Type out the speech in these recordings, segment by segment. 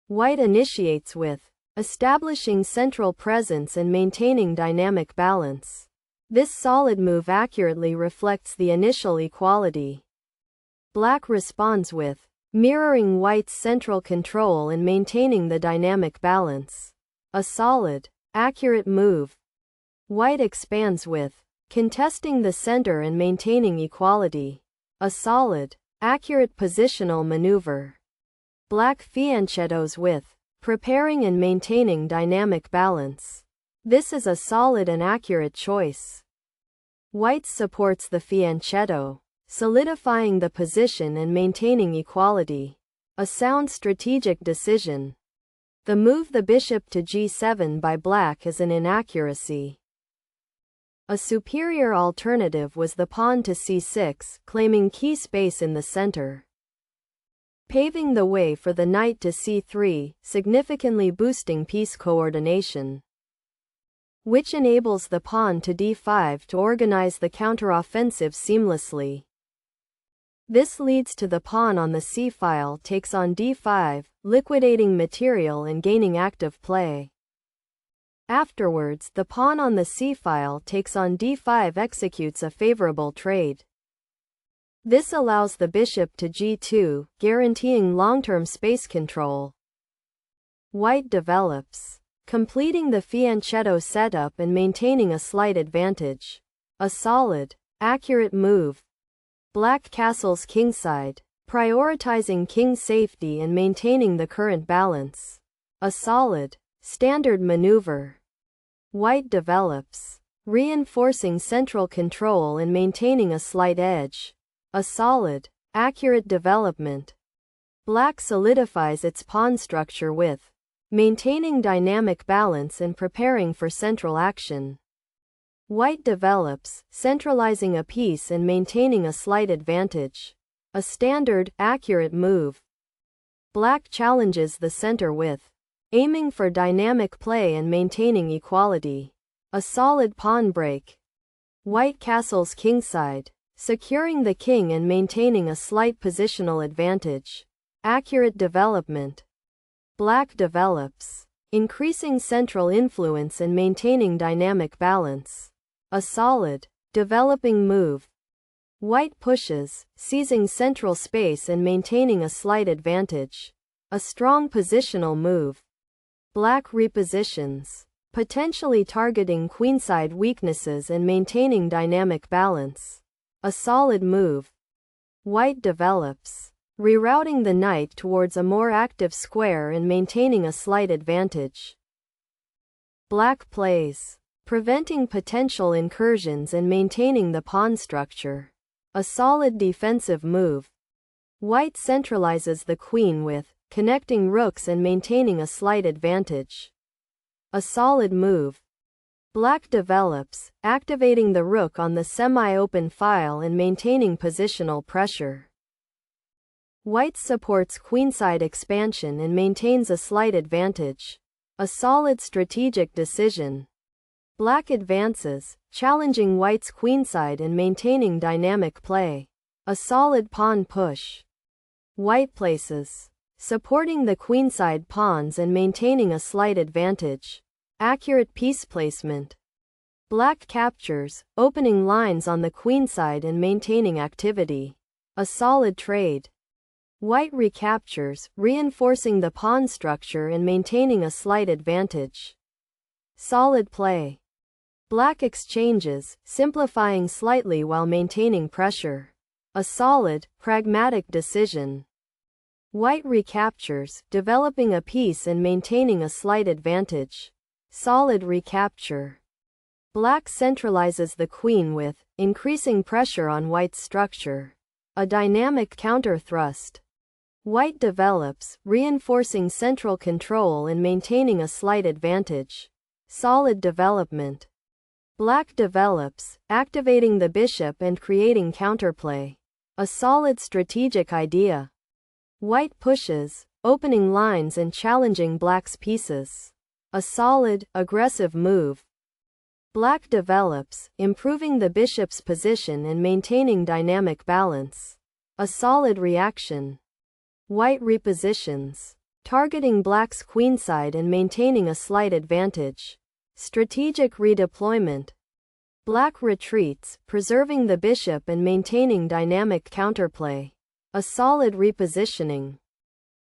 White initiates with establishing central presence and maintaining dynamic balance. This solid move accurately reflects the initial equality. Black responds with mirroring White's central control and maintaining the dynamic balance. A solid, accurate move. White expands with contesting the center and maintaining equality. A solid, accurate positional maneuver. Black fianchettos with preparing and maintaining dynamic balance. This is a solid and accurate choice. White supports the fianchetto, solidifying the position and maintaining equality. A sound strategic decision. The move the bishop to g7 by Black is an inaccuracy. A superior alternative was the pawn to c6, claiming key space in the center, paving the way for the knight to c3, significantly boosting piece coordination, which enables the pawn to d5 to organize the counteroffensive seamlessly. This leads to the pawn on the c-file takes on d5, liquidating material and gaining active play. Afterwards, the pawn on the c-file takes on d5 executes a favorable trade. This allows the bishop to g2, guaranteeing long-term space control. White develops, completing the fianchetto setup and maintaining a slight advantage. A solid, accurate move. Black castles kingside, prioritizing king safety and maintaining the current balance. A solid, standard maneuver. White develops, reinforcing central control and maintaining a slight edge. A solid, accurate development. Black solidifies its pawn structure with maintaining dynamic balance and preparing for central action. White develops, centralizing a piece and maintaining a slight advantage. A standard, accurate move. Black challenges the center with aiming for dynamic play and maintaining equality. A solid pawn break. White castles kingside, securing the king and maintaining a slight positional advantage. Accurate development. Black develops, increasing central influence and maintaining dynamic balance. A solid, developing move. White pushes, seizing central space and maintaining a slight advantage. A strong positional move. Black repositions, potentially targeting queenside weaknesses and maintaining dynamic balance. A solid move. White develops, rerouting the knight towards a more active square and maintaining a slight advantage. Black plays, preventing potential incursions and maintaining the pawn structure. A solid defensive move. White centralizes the queen with connecting rooks and maintaining a slight advantage. A solid move. Black develops, activating the rook on the semi-open file and maintaining positional pressure. White supports queenside expansion and maintains a slight advantage. A solid strategic decision. Black advances, challenging White's queenside and maintaining dynamic play. A solid pawn push. White places, supporting the queenside pawns and maintaining a slight advantage. Accurate piece placement. Black captures, opening lines on the queenside and maintaining activity. A solid trade. White recaptures, reinforcing the pawn structure and maintaining a slight advantage. Solid play. Black exchanges, simplifying slightly while maintaining pressure. A solid, pragmatic decision. White recaptures, developing a piece and maintaining a slight advantage. Solid recapture. Black centralizes the queen with increasing pressure on White's structure. A dynamic counter-thrust. White develops, reinforcing central control and maintaining a slight advantage. Solid development. Black develops, activating the bishop and creating counterplay. A solid strategic idea. White pushes, opening lines and challenging Black's pieces. A solid, aggressive move. Black develops, improving the bishop's position and maintaining dynamic balance. A solid reaction. White repositions, targeting black's queenside and maintaining a slight advantage. Strategic redeployment. Black retreats, preserving the bishop and maintaining dynamic counterplay. A solid repositioning.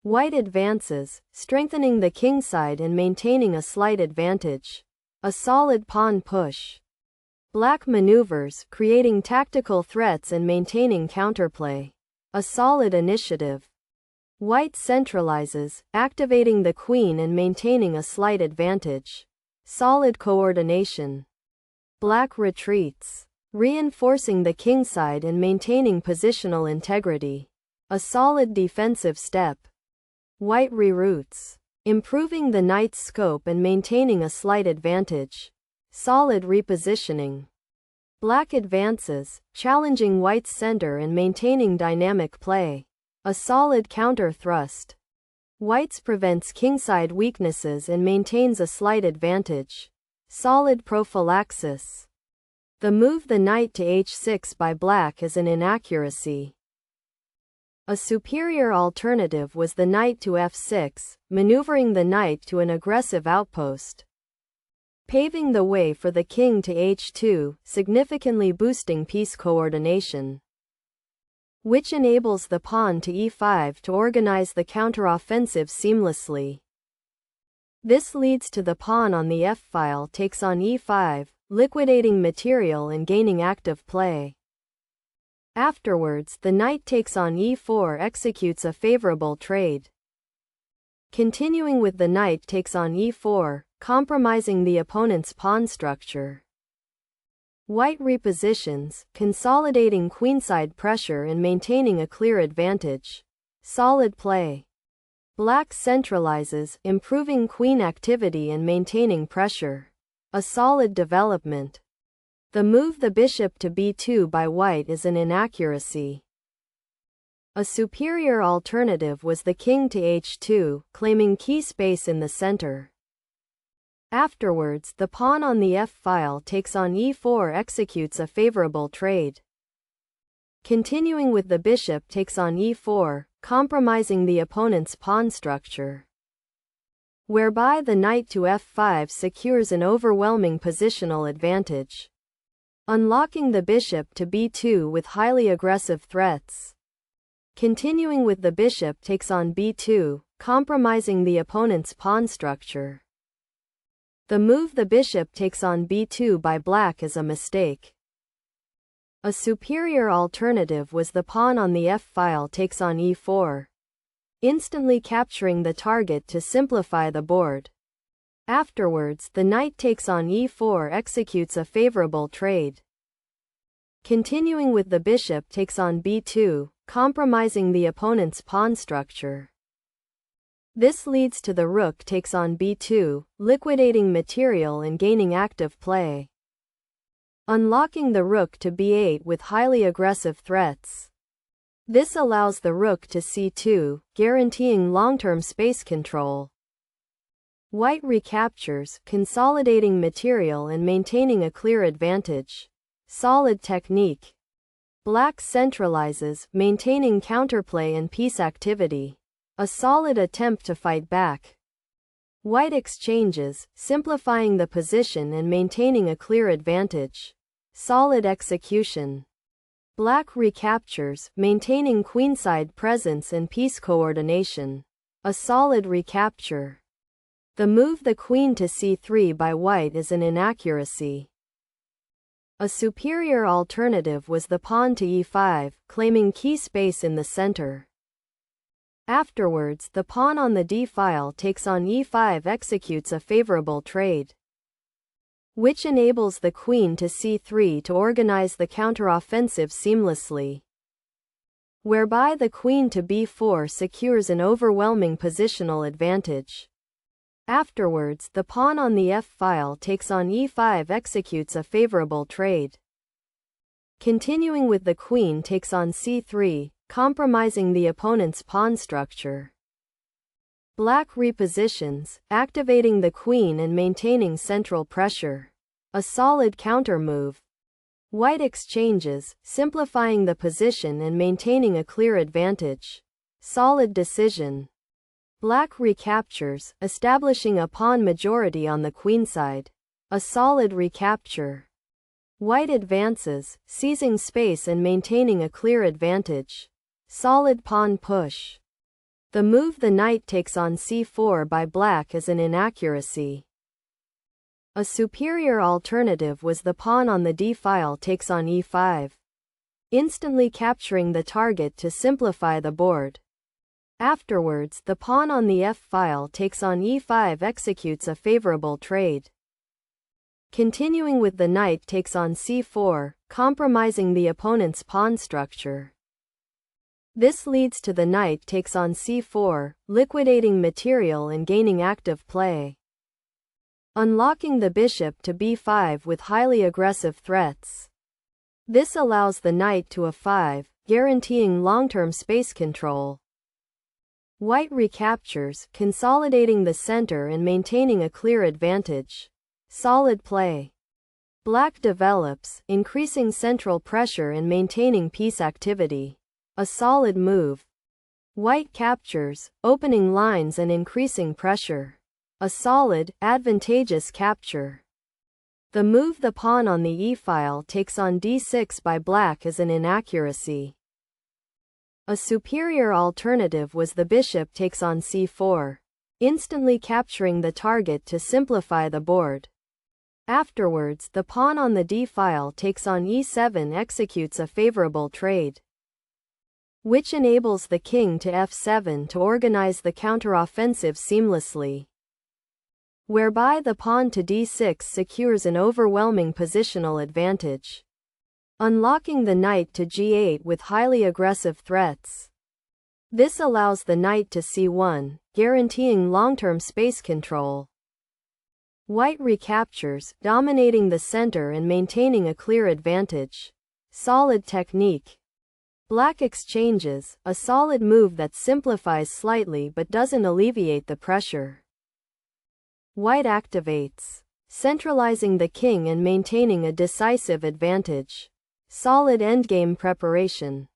White advances, strengthening the kingside and maintaining a slight advantage. A solid pawn push. Black maneuvers, creating tactical threats and maintaining counterplay. A solid initiative. White centralizes, activating the queen and maintaining a slight advantage. Solid coordination. Black retreats, reinforcing the kingside and maintaining positional integrity. A solid defensive step. White reroutes, improving the knight's scope and maintaining a slight advantage. Solid repositioning. Black advances, challenging white's center and maintaining dynamic play. A solid counter thrust. White's prevents kingside weaknesses and maintains a slight advantage. Solid prophylaxis. The move the knight to h6 by black is an inaccuracy. A superior alternative was the knight to f6, maneuvering the knight to an aggressive outpost, paving the way for the king to h2, significantly boosting piece coordination, which enables the pawn to e5 to organize the counteroffensive seamlessly. This leads to the pawn on the f-file takes on e5, liquidating material and gaining active play. Afterwards, the knight takes on e4 executes a favorable trade. Continuing with the knight takes on e4, compromising the opponent's pawn structure. White repositions, consolidating queenside pressure and maintaining a clear advantage. Solid play. Black centralizes, improving queen activity and maintaining pressure. A solid development. The move the bishop to b2 by white is an inaccuracy. A superior alternative was the king to h2, claiming key space in the center. Afterwards, the pawn on the f-file takes on e4 executes a favorable trade. Continuing with the bishop takes on e4, compromising the opponent's pawn structure, whereby the knight to f5 secures an overwhelming positional advantage, unlocking the bishop to b2 with highly aggressive threats. Continuing with the bishop takes on b2, compromising the opponent's pawn structure. The move the bishop takes on b2 by black is a mistake. A superior alternative was the pawn on the f-file takes on e4, instantly capturing the target to simplify the board. Afterwards, the knight takes on e4 executes a favorable trade. Continuing with the bishop takes on b2, compromising the opponent's pawn structure. This leads to the rook takes on b2, liquidating material and gaining active play, unlocking the rook to b8 with highly aggressive threats. This allows the rook to c2, guaranteeing long-term space control. White recaptures, consolidating material and maintaining a clear advantage. Solid technique. Black centralizes, maintaining counterplay and piece activity. A solid attempt to fight back. White exchanges, simplifying the position and maintaining a clear advantage. Solid execution. Black recaptures, maintaining queenside presence and piece coordination. A solid recapture. The move the queen to c3 by white is an inaccuracy. A superior alternative was the pawn to e5, claiming key space in the center. Afterwards, the pawn on the d-file takes on e5 executes a favorable trade, which enables the queen to c3 to organize the counteroffensive seamlessly, whereby the queen to b4 secures an overwhelming positional advantage. Afterwards, the pawn on the f-file takes on e5 executes a favorable trade. Continuing with the queen takes on c3, compromising the opponent's pawn structure. Black repositions, activating the queen and maintaining central pressure. A solid counter move. White exchanges, simplifying the position and maintaining a clear advantage. Solid decision. Black recaptures, establishing a pawn majority on the queenside. A solid recapture. White advances, seizing space and maintaining a clear advantage. Solid pawn push. The move the knight takes on c4 by black is an inaccuracy. A superior alternative was the pawn on the d-file takes on e5, instantly capturing the target to simplify the board. Afterwards, the pawn on the f-file takes on e5 executes a favorable trade. Continuing with the knight takes on c4, compromising the opponent's pawn structure. This leads to the knight takes on c4, liquidating material and gaining active play. Unlocking the bishop to b5 with highly aggressive threats. This allows the knight to a5, guaranteeing long-term space control. White recaptures, consolidating the center and maintaining a clear advantage. Solid play. Black develops, increasing central pressure and maintaining piece activity. A solid move. White captures, opening lines and increasing pressure. A solid, advantageous capture. The move the pawn on the e-file takes on d6 by black is an inaccuracy. A superior alternative was the bishop takes on c4, instantly capturing the target to simplify the board. Afterwards, the pawn on the d-file takes on e7 executes a favorable trade, which enables the king to f7 to organize the counteroffensive seamlessly, whereby the pawn to d6 secures an overwhelming positional advantage. Unlocking the knight to g8 with highly aggressive threats. This allows the knight to c1, guaranteeing long-term space control. White recaptures, dominating the center and maintaining a clear advantage. Solid technique. Black exchanges, a solid move that simplifies slightly but doesn't alleviate the pressure. White activates, centralizing the king and maintaining a decisive advantage. Solid endgame preparation.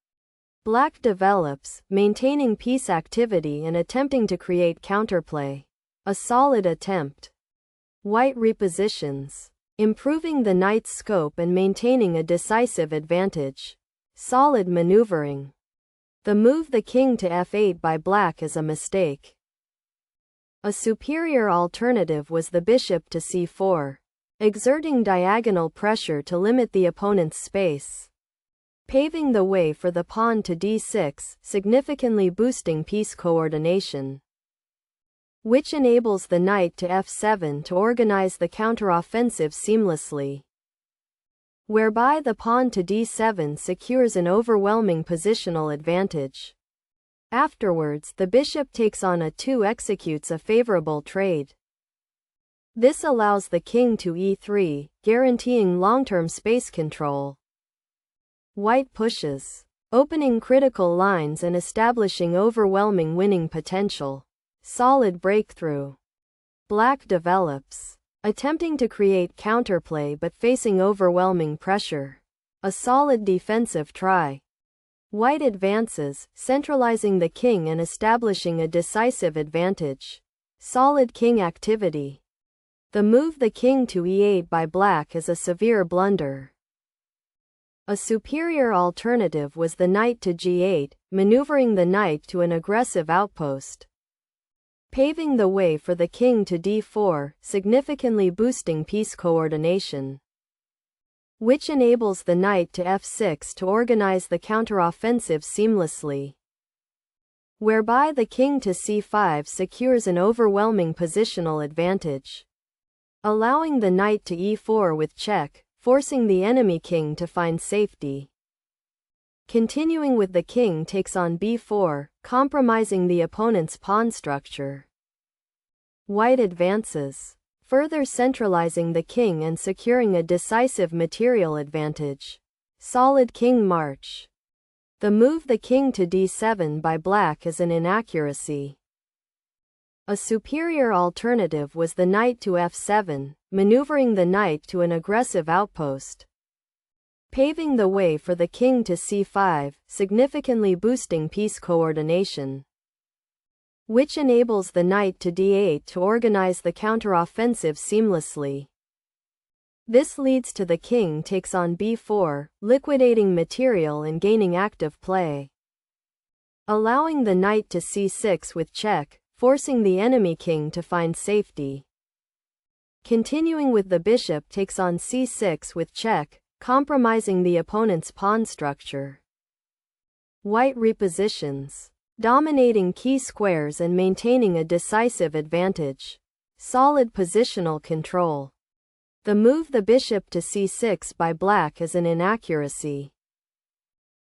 Black develops, maintaining piece activity and attempting to create counterplay. A solid attempt. White repositions, improving the knight's scope and maintaining a decisive advantage. Solid maneuvering. The move the king to f8 by black is a mistake. A superior alternative was the bishop to c4, exerting diagonal pressure to limit the opponent's space, paving the way for the pawn to d6, significantly boosting piece coordination, which enables the knight to f7 to organize the counteroffensive seamlessly, whereby the pawn to d7 secures an overwhelming positional advantage. Afterwards, the bishop takes on a2 executes a favorable trade. This allows the king to e3, guaranteeing long-term space control. White pushes, opening critical lines and establishing overwhelming winning potential. Solid breakthrough. Black develops, attempting to create counterplay but facing overwhelming pressure. A solid defensive try. White advances, centralizing the king and establishing a decisive advantage. Solid king activity. The move the king to e8 by black is a severe blunder. A superior alternative was the knight to g8, maneuvering the knight to an aggressive outpost, paving the way for the king to d4, significantly boosting piece coordination, which enables the knight to f6 to organize the counteroffensive seamlessly, whereby the king to c5 secures an overwhelming positional advantage, allowing the knight to e4 with check, forcing the enemy king to find safety. Continuing with the king takes on b4, compromising the opponent's pawn structure. White advances, further centralizing the king and securing a decisive material advantage. Solid king march. The move the king to d7 by black is an inaccuracy. A superior alternative was the knight to f7, maneuvering the knight to an aggressive outpost, paving the way for the king to c5, significantly boosting piece coordination, which enables the knight to d8 to organize the counteroffensive seamlessly. This leads to the king takes on b4, liquidating material and gaining active play. Allowing the knight to c6 with check, forcing the enemy king to find safety. Continuing with the bishop takes on c6 with check, compromising the opponent's pawn structure. White repositions, dominating key squares and maintaining a decisive advantage. Solid positional control. The move the bishop to c6 by black is an inaccuracy.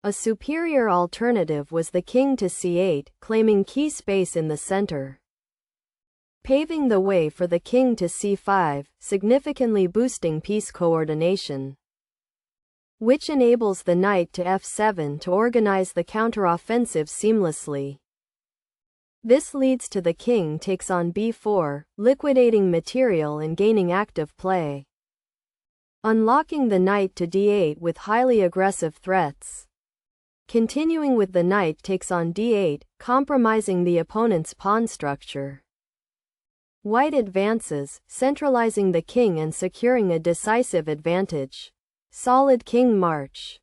A superior alternative was the king to c8, claiming key space in the center, paving the way for the king to c5, significantly boosting piece coordination, which enables the knight to f7 to organize the counteroffensive seamlessly. This leads to the king takes on b4, liquidating material and gaining active play. Unlocking the knight to d8 with highly aggressive threats. Continuing with the knight takes on d8, compromising the opponent's pawn structure. White advances, centralizing the king and securing a decisive advantage. Solid king march.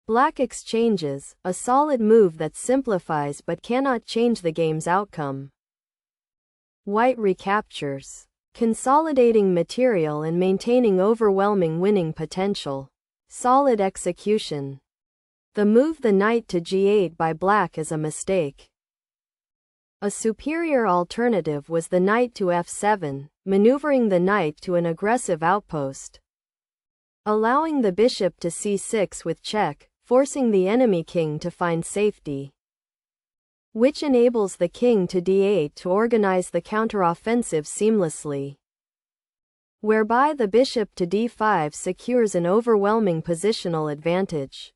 Black exchanges, a solid move that simplifies but cannot change the game's outcome. White recaptures, consolidating material and maintaining overwhelming winning potential. Solid execution. The move the knight to g8 by black is a mistake. A superior alternative was the knight to f7, maneuvering the knight to an aggressive outpost, allowing the bishop to c6 with check, forcing the enemy king to find safety, which enables the king to d8 to organize the counteroffensive seamlessly, whereby the bishop to d5 secures an overwhelming positional advantage.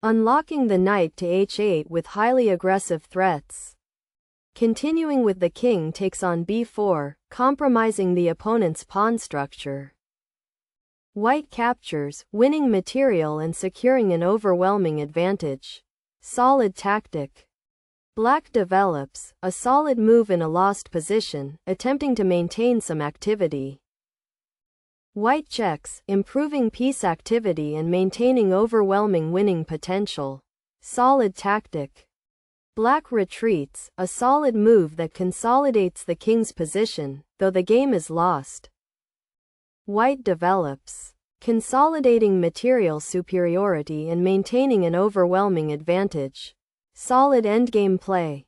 Unlocking the knight to h8 with highly aggressive threats. Continuing with the king takes on b4, compromising the opponent's pawn structure. White captures, winning material and securing an overwhelming advantage. Solid tactic. Black develops, a solid move in a lost position, attempting to maintain some activity. White checks, improving piece activity and maintaining overwhelming winning potential. Solid tactic. Black retreats, a solid move that consolidates the king's position, though the game is lost. White develops, consolidating material superiority and maintaining an overwhelming advantage. Solid endgame play.